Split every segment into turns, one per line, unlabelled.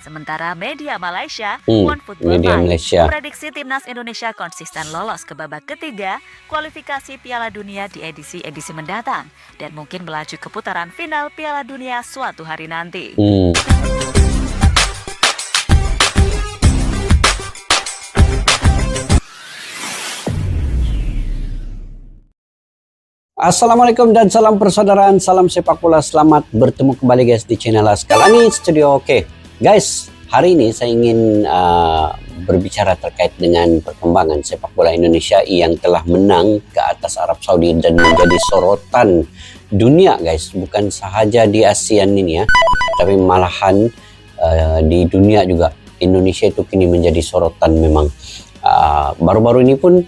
Sementara media Malaysia,
media Malaysia
memprediksi timnas Indonesia konsisten lolos ke babak ketiga kualifikasi Piala Dunia di edisi-edisi mendatang dan mungkin melaju ke putaran final Piala Dunia suatu hari nanti.
Assalamualaikum dan salam persaudaraan, salam sepak bola. Selamat bertemu kembali guys di channel Askalani Studio. Oke guys, hari ini saya ingin berbicara terkait dengan perkembangan sepak bola Indonesia yang telah menang ke atas Arab Saudi dan menjadi sorotan dunia guys. Bukan sahaja di ASEAN ini ya, tapi malahan di dunia juga Indonesia itu kini menjadi sorotan memang. Baru-baru ini pun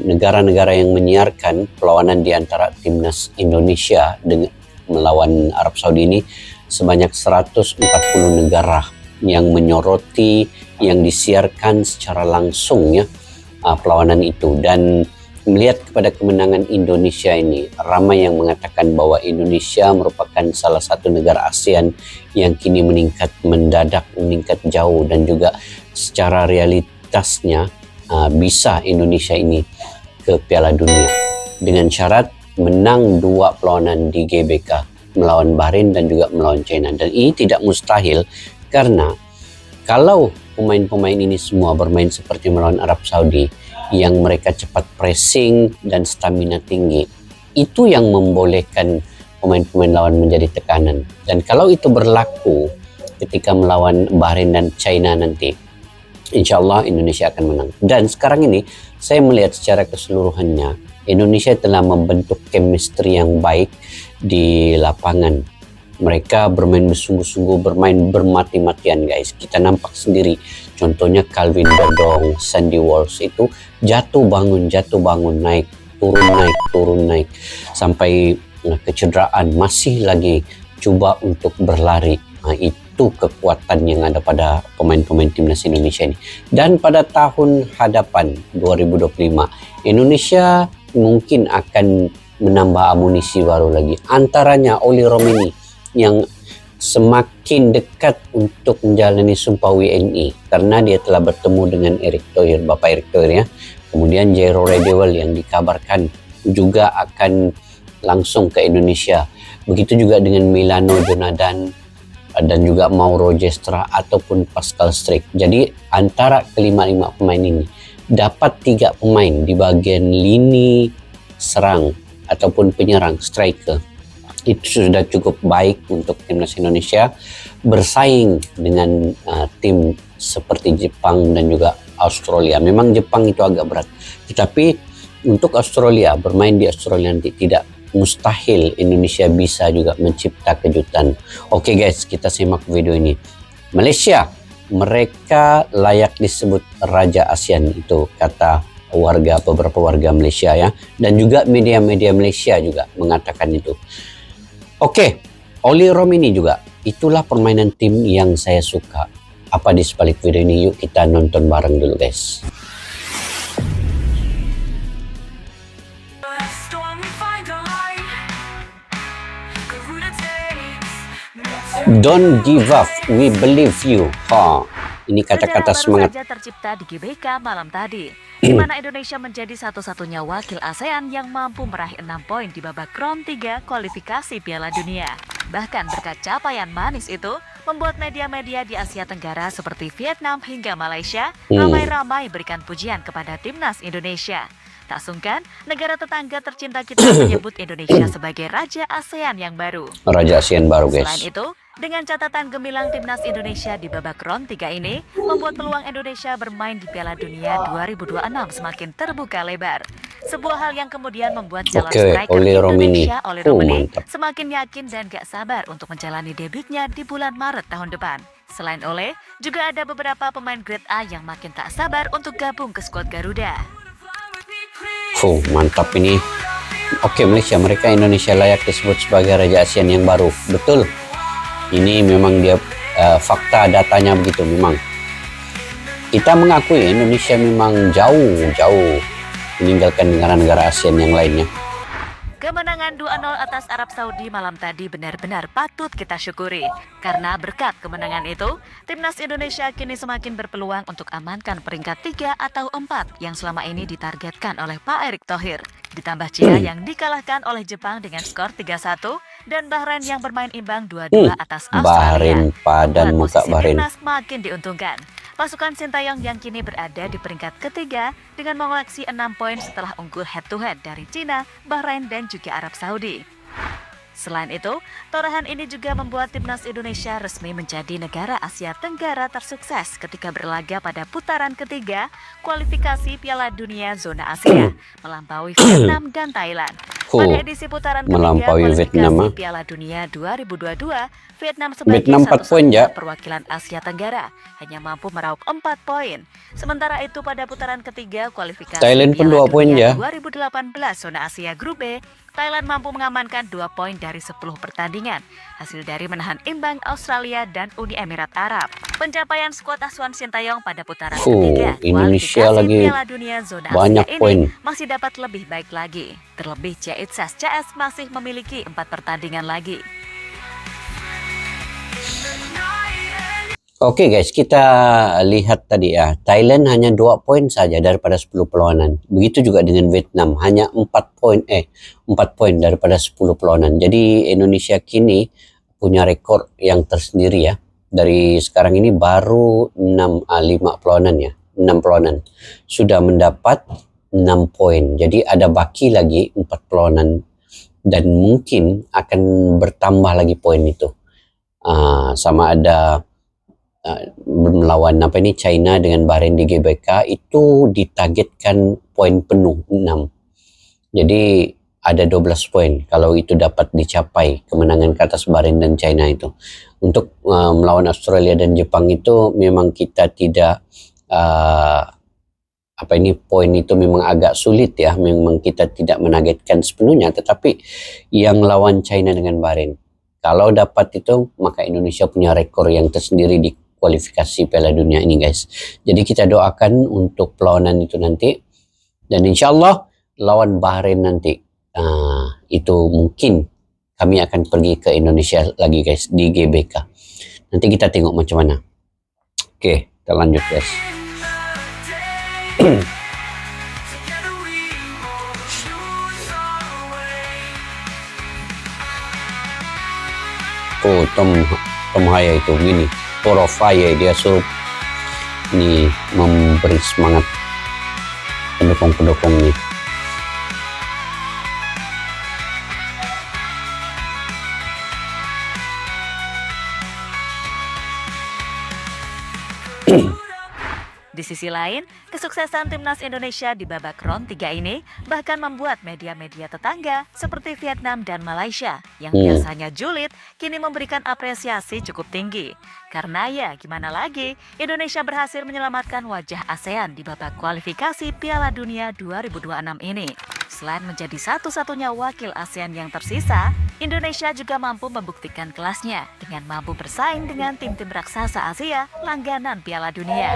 negara-negara yang menyiarkan perlawanan di antara timnas Indonesia dengan melawan Arab Saudi ini sebanyak 140 negara yang menyoroti, yang disiarkan secara langsung ya perlawanan itu. Dan melihat kepada kemenangan Indonesia ini, ramai yang mengatakan bahwa Indonesia merupakan salah satu negara ASEAN yang kini meningkat mendadak, meningkat jauh, dan juga secara realitasnya bisa Indonesia ini ke Piala Dunia dengan syarat menang 2 perlawanan di GBK melawan Bahrain dan juga melawan China. Dan ini tidak mustahil karena kalau pemain-pemain ini semua bermain seperti melawan Arab Saudi yang mereka cepat pressing dan stamina tinggi, itu yang membolehkan pemain-pemain lawan menjadi tekanan. Dan kalau itu berlaku ketika melawan Bahrain dan China nanti, insya Allah Indonesia akan menang. Dan sekarang ini saya melihat secara keseluruhannya Indonesia telah membentuk chemistry yang baik di lapangan. Mereka bermain bersungguh-sungguh, bermain bermati-matian guys. Kita nampak sendiri contohnya Calvin Dodong, Sandy Walsh itu jatuh bangun, naik turun naik sampai kecederaan, masih lagi coba untuk berlari. Itu kekuatan yang ada pada pemain-pemain timnas Indonesia ini. Dan pada tahun hadapan 2025 Indonesia mungkin akan menambah amunisi baru lagi, antaranya Oli Romeni yang semakin dekat untuk menjalani sumpah WNI karena dia telah bertemu dengan Erick Thohir, Bapak Erick Thohir ya. Kemudian Jairo Redewell yang dikabarkan juga akan langsung ke Indonesia. Begitu juga dengan Milano Jonadan dan juga Mauro Gestra ataupun Pascal Struijk. Jadi antara kelima-lima pemain ini dapat 3 pemain di bagian lini serang ataupun penyerang, striker. Itu sudah cukup baik untuk timnas Indonesia bersaing dengan tim seperti Jepang dan juga Australia. Memang Jepang itu agak berat, tetapi untuk Australia, bermain di Australia nanti tidak mustahil Indonesia bisa juga mencipta kejutan. Oke guys, kita simak video ini. Malaysia, mereka layak disebut Raja ASEAN, itu kata beberapa warga Malaysia ya, dan juga media-media Malaysia juga mengatakan itu. Oke, Oli Romeni juga, itulah permainan tim yang saya suka. Apa di sebalik video ini? Yuk kita nonton bareng dulu guys. Don't give up, we believe you. Ini kata-kata semangat
saja tercipta di GBK malam tadi, di mana Indonesia menjadi satu-satunya wakil ASEAN yang mampu meraih 6 poin di babak round 3 kualifikasi Piala Dunia. Bahkan berkat capaian manis itu, membuat media-media di Asia Tenggara seperti Vietnam hingga Malaysia ramai-ramai berikan pujian kepada timnas Indonesia. Tak sungkan, negara tetangga tercinta kita menyebut Indonesia sebagai Raja ASEAN yang baru.
Raja ASEAN baru guys.
Selain itu, dengan catatan gemilang timnas Indonesia di babak round 3 ini, membuat peluang Indonesia bermain di Piala Dunia 2026 semakin terbuka lebar. Sebuah hal yang kemudian membuat calon striker Indonesia, Oli Romeni, semakin yakin dan gak sabar untuk menjalani debutnya di bulan Maret tahun depan. Selain Ole, juga ada beberapa pemain grade A yang makin tak sabar untuk gabung ke skuad Garuda.
Mantap ini. Oke Malaysia, mereka Indonesia layak disebut sebagai Raja ASEAN yang baru. Betul. Ini memang dia fakta datanya begitu memang. Kita mengakui Indonesia memang jauh meninggalkan negara-negara ASEAN yang lainnya.
Kemenangan 2-0 atas Arab Saudi malam tadi benar-benar patut kita syukuri. Karena berkat kemenangan itu, timnas Indonesia kini semakin berpeluang untuk amankan peringkat 3 atau 4 yang selama ini ditargetkan oleh Pak Erick Thohir. Ditambah Cina yang dikalahkan oleh Jepang dengan skor 3-1 dan Bahrain yang bermain imbang 2-2 atas Australia.
Bahrain, padan muka
Posisi
Bahrain.
timnas makin diuntungkan. Pasukan Sintayong yang kini berada di peringkat ketiga dengan mengoleksi 6 poin setelah unggul head-to-head dari Cina, Bahrain, dan juga Arab Saudi. Selain itu, torehan ini juga membuat timnas Indonesia resmi menjadi negara Asia Tenggara tersukses ketika berlaga pada putaran ketiga kualifikasi Piala Dunia Zona Asia, melampaui Vietnam dan Thailand. Pada edisi putaran ketiga
melampaui Vietnam,
kualifikasi Piala Dunia 2022, Vietnam sebagai
Vietnam 4 poin,
satu-satunya
ya.
perwakilan Asia Tenggara hanya mampu meraup 4 poin. Sementara itu pada putaran ketiga kualifikasi
Thailand pun
Piala
2 poin,
Dunia
ya.
2018 Zona Asia Grup B, Thailand mampu mengamankan 2 poin dari 10 pertandingan, hasil dari menahan imbang Australia dan Uni Emirat Arab. Pencapaian skuad asuhan Sintayong pada putaran ketiga
Indonesia
kualifikasi
lagi
Piala Dunia Zona
banyak
Asia
poin.
ini masih dapat lebih baik lagi. Terlebih CITSAS CS masih memiliki 4 pertandingan lagi.
Oke guys, kita lihat tadi ya, Thailand hanya 2 poin saja daripada 10 perlawanan. Begitu juga dengan Vietnam, hanya 4 poin daripada 10 perlawanan. Jadi Indonesia kini punya rekor yang tersendiri ya. Dari sekarang ini baru 5 perlawanan ya, 6 perlawanan. Sudah mendapat 6 poin. Jadi ada baki lagi 4 perlawanan dan mungkin akan bertambah lagi poin itu. Sama ada melawan China dengan Bahrain di GBK itu ditargetkan poin penuh 6. Jadi ada 12 poin kalau itu dapat dicapai, kemenangan ke atas Bahrain dan China itu. Untuk melawan Australia dan Jepang itu memang kita tidak poin itu memang agak sulit ya, memang kita tidak menargetkan sepenuhnya, tetapi yang lawan China dengan Bahrain kalau dapat itu maka Indonesia punya rekor yang tersendiri di kualifikasi Piala Dunia ini guys. Jadi kita doakan untuk perlawanan itu nanti, dan insya Allah lawan Bahrain nanti itu mungkin kami akan pergi ke Indonesia lagi guys di GBK. Nanti kita tengok macam mana. Oke, kita lanjut guys. Oh, Tom Haya itu gini, Tour of Fire, dia suruh ini memberi semangat pendukung-pendukungnya.
Di sisi lain, kesuksesan timnas Indonesia di babak round 3 ini bahkan membuat media-media tetangga seperti Vietnam dan Malaysia yang biasanya julid kini memberikan apresiasi cukup tinggi. Karena ya gimana lagi, Indonesia berhasil menyelamatkan wajah ASEAN di babak kualifikasi Piala Dunia 2026 ini. Selain menjadi satu-satunya wakil ASEAN yang tersisa, Indonesia juga mampu membuktikan kelasnya dengan mampu bersaing dengan tim-tim raksasa Asia langganan Piala Dunia.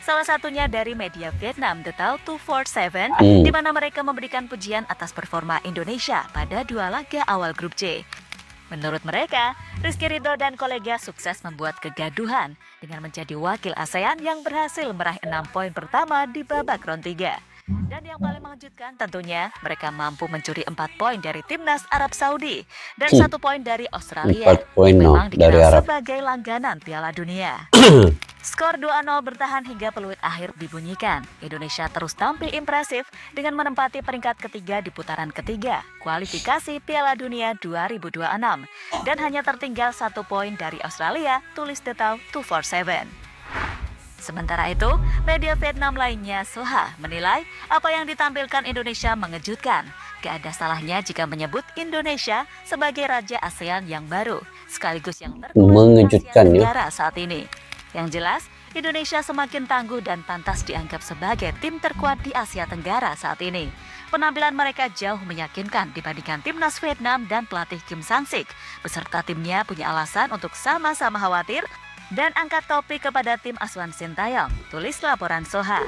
Salah satunya dari media Vietnam, The Tao 247, di mana mereka memberikan pujian atas performa Indonesia pada 2 laga awal grup C. Menurut mereka, Rizky Ridho dan kolega sukses membuat kegaduhan dengan menjadi wakil ASEAN yang berhasil meraih 6 poin pertama di babak round 3. Dan yang paling mengejutkan tentunya mereka mampu mencuri 4 poin dari timnas Arab Saudi dan 1 poin dari Australia.
4 poin
Memang
dari
dikenal
Arab
sebagai langganan Piala Dunia. Skor 2-0 bertahan hingga peluit akhir dibunyikan. Indonesia terus tampil impresif dengan menempati peringkat ketiga di putaran ketiga kualifikasi Piala Dunia 2026 dan hanya tertinggal 1 poin dari Australia, tulis The Tao 247. Sementara itu, media Vietnam lainnya Soha menilai apa yang ditampilkan Indonesia mengejutkan. Gak ada salahnya jika menyebut Indonesia sebagai Raja ASEAN yang baru, sekaligus yang terkuat
mengejutkan
di Asia
ya.
Tenggara saat ini. Yang jelas, Indonesia semakin tangguh dan pantas dianggap sebagai tim terkuat di Asia Tenggara saat ini. Penampilan mereka jauh meyakinkan dibandingkan timnas Vietnam dan pelatih Kim Sang-sik. Beserta timnya punya alasan untuk sama-sama khawatir dan angkat topi kepada tim asuhan Sintayong, tulis laporan Soha.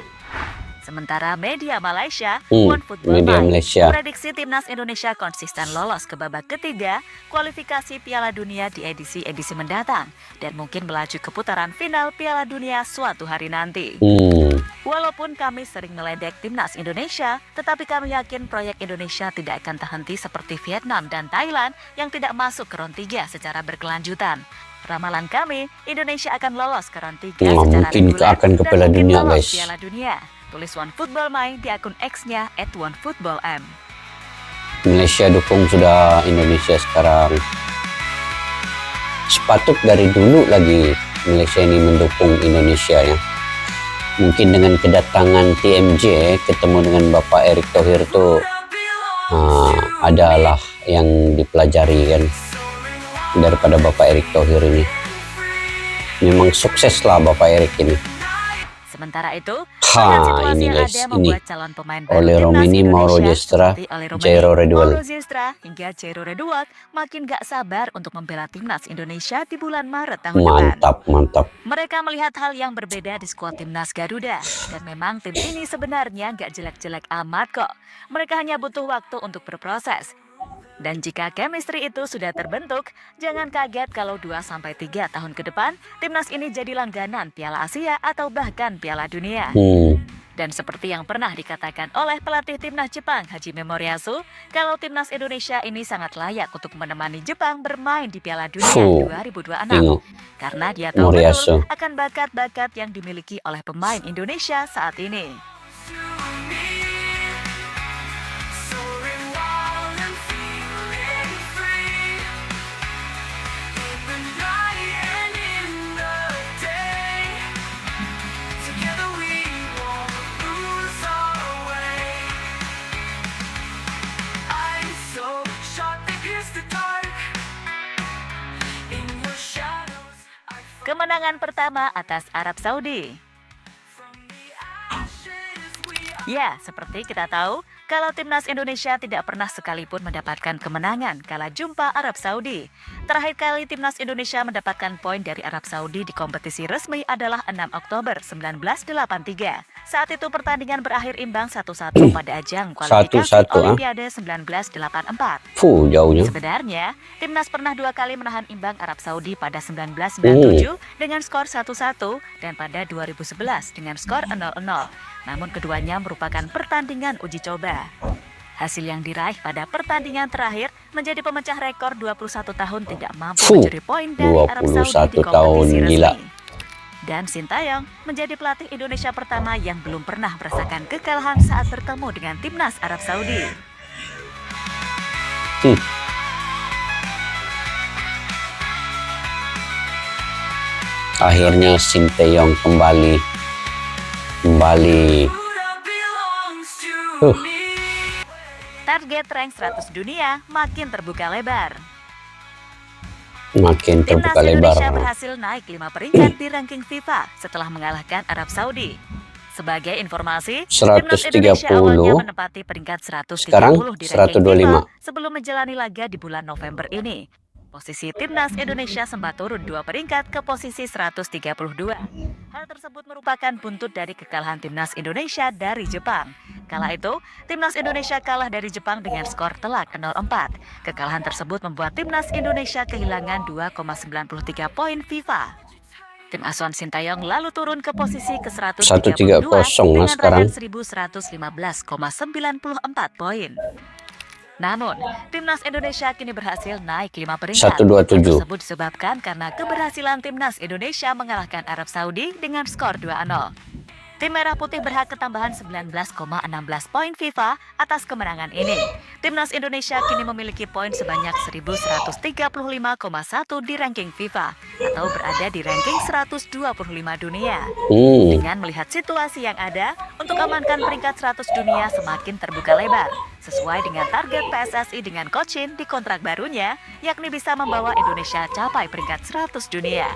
Sementara media Malaysia,
Hmm,
One Football
media
Mind,
Malaysia.
prediksi timnas Indonesia konsisten lolos ke babak ketiga kualifikasi Piala Dunia di edisi-edisi mendatang dan mungkin melaju ke putaran final Piala Dunia suatu hari nanti. Walaupun kami sering meledek timnas Indonesia, tetapi kami yakin proyek Indonesia tidak akan terhenti seperti Vietnam dan Thailand yang tidak masuk ke round 3 secara berkelanjutan. Ramalan kami, Indonesia akan lolos ke round 3 secara
mungkin
reguler
akan ke
dan
Piala
mungkin
Dunia,
lolos
guys.
Piala Dunia. Tulis One Football Mind di akun X-nya @OneFootballM.
Malaysia dukung sudah Indonesia sekarang. Sepatut dari dulu lagi Malaysia ini mendukung Indonesia ya. Mungkin dengan kedatangan TMJ ketemu dengan Bapak Erick Thohir itu adalah yang dipelajari kan daripada Bapak Erick Thohir ini. Memang sukses lah Bapak Erick ini.
Sementara itu, dengan situasi
ini
yang
guys,
ada
ini
membuat calon pemain baru
oleh
timnas
Romini, Mauro
Indonesia
Gestra,
seperti oleh Romini,
Jairo Redouane.
Mauro Gestra hingga Jairo Redouane makin gak sabar untuk membela timnas Indonesia di bulan Maret tahun depan.
Mantap.
Mereka melihat hal yang berbeda di skuad timnas Garuda dan memang tim ini sebenarnya gak jelek-jelek amat kok. Mereka hanya butuh waktu untuk berproses. Dan jika chemistry itu sudah terbentuk, jangan kaget kalau 2-3 tahun ke depan, timnas ini jadi langganan Piala Asia atau bahkan Piala Dunia. Dan seperti yang pernah dikatakan oleh pelatih timnas Jepang, Hajime Moriyasu, kalau timnas Indonesia ini sangat layak untuk menemani Jepang bermain di Piala Dunia 2026. Karena dia tahu betul akan bakat-bakat yang dimiliki oleh pemain Indonesia saat ini. Kemenangan pertama atas Arab Saudi. Ya, seperti kita tahu, kalau timnas Indonesia tidak pernah sekalipun mendapatkan kemenangan kala jumpa Arab Saudi. Terakhir kali timnas Indonesia mendapatkan poin dari Arab Saudi di kompetisi resmi adalah 6 Oktober 1983. Saat itu pertandingan berakhir imbang 1-1 pada ajang kualifikasi Olimpiade 1984.
Jauhnya.
Sebenarnya, timnas pernah 2 kali menahan imbang Arab Saudi pada 1997 dengan skor 1-1 dan pada 2011 dengan skor 0-0. Namun keduanya merupakan pertandingan uji coba. Hasil yang diraih pada pertandingan terakhir menjadi pemecah rekor 21 tahun tidak mampu mencuri poin dari Arab Saudi di kompetisi resmi. Dan Sintayong menjadi pelatih Indonesia pertama yang belum pernah merasakan kekalahan saat bertemu dengan timnas Arab Saudi.
Akhirnya Sintayong kembali.
Target rank 100 dunia makin terbuka lebar.
Timnas
Indonesia berhasil naik 5 peringkat di ranking FIFA setelah mengalahkan Arab Saudi. Sebagai informasi, timnas Indonesia awalnya menempati peringkat 130 di ranking FIFA sebelum menjalani laga di bulan November ini. Posisi timnas Indonesia sempat turun 2 peringkat ke posisi 132. Hal tersebut merupakan buntut dari kekalahan timnas Indonesia dari Jepang. Kala itu, timnas Indonesia kalah dari Jepang dengan skor telak 0-4. Kekalahan tersebut membuat timnas Indonesia kehilangan 2,93 poin FIFA. Tim asuhan Sintayong lalu turun ke posisi ke-132 dengan raihan 1115,94 poin. Namun, timnas Indonesia kini berhasil naik 5 peringkat. Hal tersebut disebabkan karena keberhasilan timnas Indonesia mengalahkan Arab Saudi dengan skor 2-0. Tim Merah Putih berhak ketambahan 19,16 poin FIFA atas kemenangan ini. Timnas Indonesia kini memiliki poin sebanyak 1135,1 di ranking FIFA atau berada di ranking 125 dunia. Dengan melihat situasi yang ada, untuk amankan peringkat 100 dunia semakin terbuka lebar. Sesuai dengan target PSSI dengan Coach Shin di kontrak barunya, yakni bisa membawa Indonesia capai peringkat 100 dunia.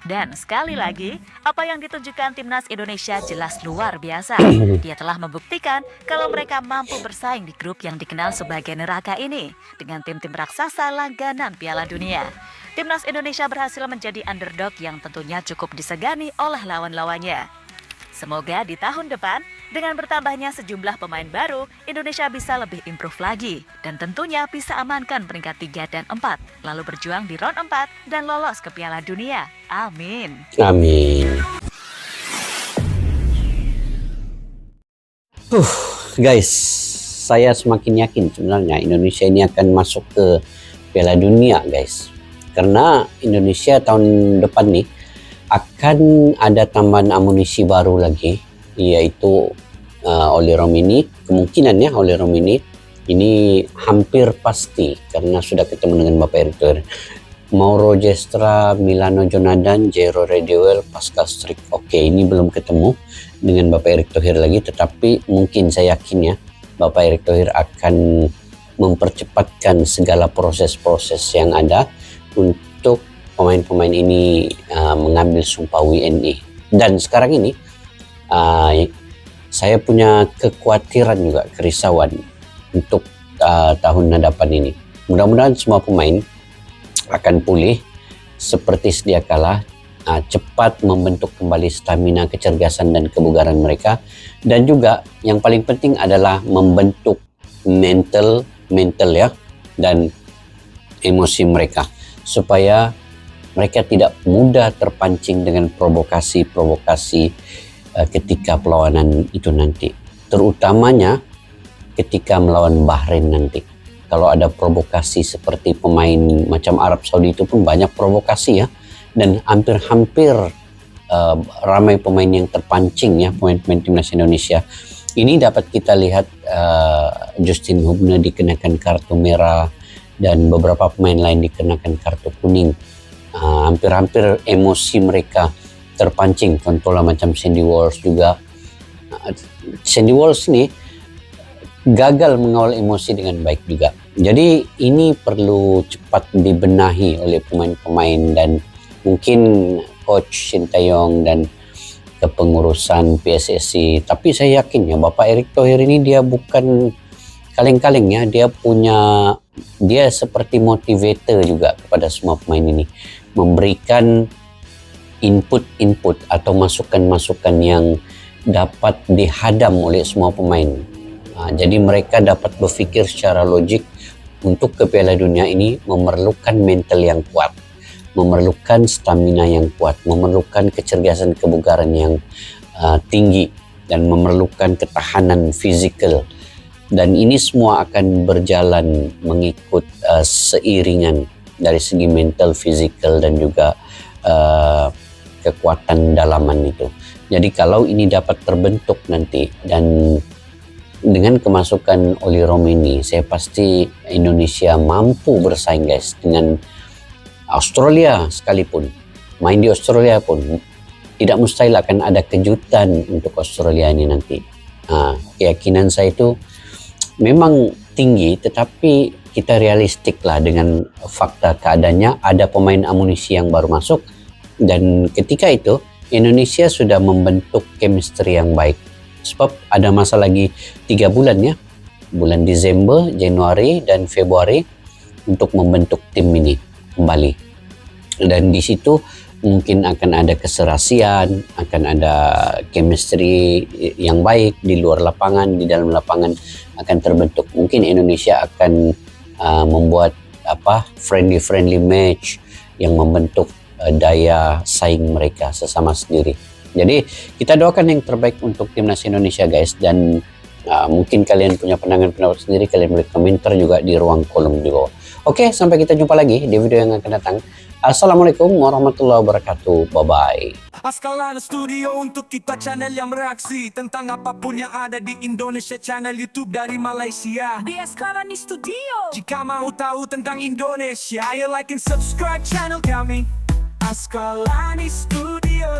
Dan sekali lagi, apa yang ditunjukkan timnas Indonesia jelas luar biasa. Dia telah membuktikan kalau mereka mampu bersaing di grup yang dikenal sebagai neraka ini dengan tim-tim raksasa langganan Piala Dunia. Timnas Indonesia berhasil menjadi underdog yang tentunya cukup disegani oleh lawan-lawannya. Semoga di tahun depan, dengan bertambahnya sejumlah pemain baru, Indonesia bisa lebih improve lagi. Dan tentunya bisa amankan peringkat 3 dan 4, lalu berjuang di round 4 dan lolos ke Piala Dunia. Amin.
Amin. Guys, saya semakin yakin sebenarnya Indonesia ini akan masuk ke Piala Dunia, guys. Karena Indonesia tahun depan nih akan ada tambahan amunisi baru lagi, yaitu Oli Romini. Kemungkinannya Oli Romini ini hampir pasti karena sudah ketemu dengan Bapak Erick Thohir. Mauro Gestra, Milano Jonadan, Jairo Redewell, Pascal Strik. Oke, ini belum ketemu dengan Bapak Erick Thohir lagi, tetapi mungkin saya yakin ya Bapak Erick Thohir akan mempercepatkan segala proses-proses yang ada untuk pemain-pemain ini mengambil sumpah WNI. Dan sekarang ini saya punya kekhawatiran juga, kerisauan untuk tahun hadapan ini. Mudah-mudahan semua pemain akan pulih seperti sedia kala, cepat membentuk kembali stamina, kecergasan dan kebugaran mereka, dan juga yang paling penting adalah membentuk mental ya dan emosi mereka supaya mereka tidak mudah terpancing dengan provokasi-provokasi ketika perlawanan itu nanti, terutamanya ketika melawan Bahrain nanti. Kalau ada provokasi seperti pemain macam Arab Saudi itu pun banyak provokasi ya, dan hampir-hampir ramai pemain yang terpancing ya, pemain-pemain timnas Indonesia. Ini dapat kita lihat Justin Hubner dikenakan kartu merah dan beberapa pemain lain dikenakan kartu kuning. Hampir-hampir emosi mereka terpancing. Contohnya macam Sandy Walsh juga. Sandy Walsh ini gagal mengawal emosi dengan baik juga. Jadi ini perlu cepat dibenahi oleh pemain-pemain dan mungkin Coach Sintayong dan kepengurusan PSSI. Tapi saya yakin ya Bapak Erick Thohir ini dia bukan kaleng-kaleng ya. Dia seperti motivator juga kepada semua pemain ini. Memberikan input atau masukan-masukan yang dapat dihadam oleh semua pemain. Jadi mereka dapat berpikir secara logik untuk ke Piala Dunia ini memerlukan mental yang kuat, memerlukan stamina yang kuat, memerlukan kecerdasan kebugaran yang tinggi, dan memerlukan ketahanan fisikal. Dan ini semua akan berjalan mengikut seiringan dari segi mental, fisikal, dan juga kekuatan dalaman itu. Jadi kalau ini dapat terbentuk nanti dan dengan kemasukan Oli Romini, saya pasti Indonesia mampu bersaing guys dengan Australia sekalipun. Main di Australia pun tidak mustahil akan ada kejutan untuk Australia ini nanti. Keyakinan saya itu memang tinggi, tetapi kita realistik lah dengan fakta keadaannya. Ada pemain amunisi yang baru masuk, dan ketika itu Indonesia sudah membentuk chemistry yang baik. Sebab ada masa lagi 3 bulan ya, bulan Desember, Januari, dan Februari untuk membentuk tim ini kembali. Dan di situ mungkin akan ada keserasian, akan ada chemistry yang baik di luar lapangan, di dalam lapangan akan terbentuk. Mungkin Indonesia akan membuat friendly match yang membentuk daya saing mereka sesama sendiri. Jadi kita doakan yang terbaik untuk timnas Indonesia guys, dan mungkin kalian punya pandangan-pendapat sendiri, kalian boleh komentar juga di ruang kolom di bawah. Oke, sampai kita jumpa lagi di video yang akan datang. Assalamualaikum warahmatullahi wabarakatuh. Bye-bye.
Askalana Studio untuk kita channel yang bereaksi tentang apapun yang ada di Indonesia, channel YouTube dari Malaysia di Askalani Studio. Jika mau tahu tentang Indonesia, ayo like and subscribe channel kami Askalani Studio.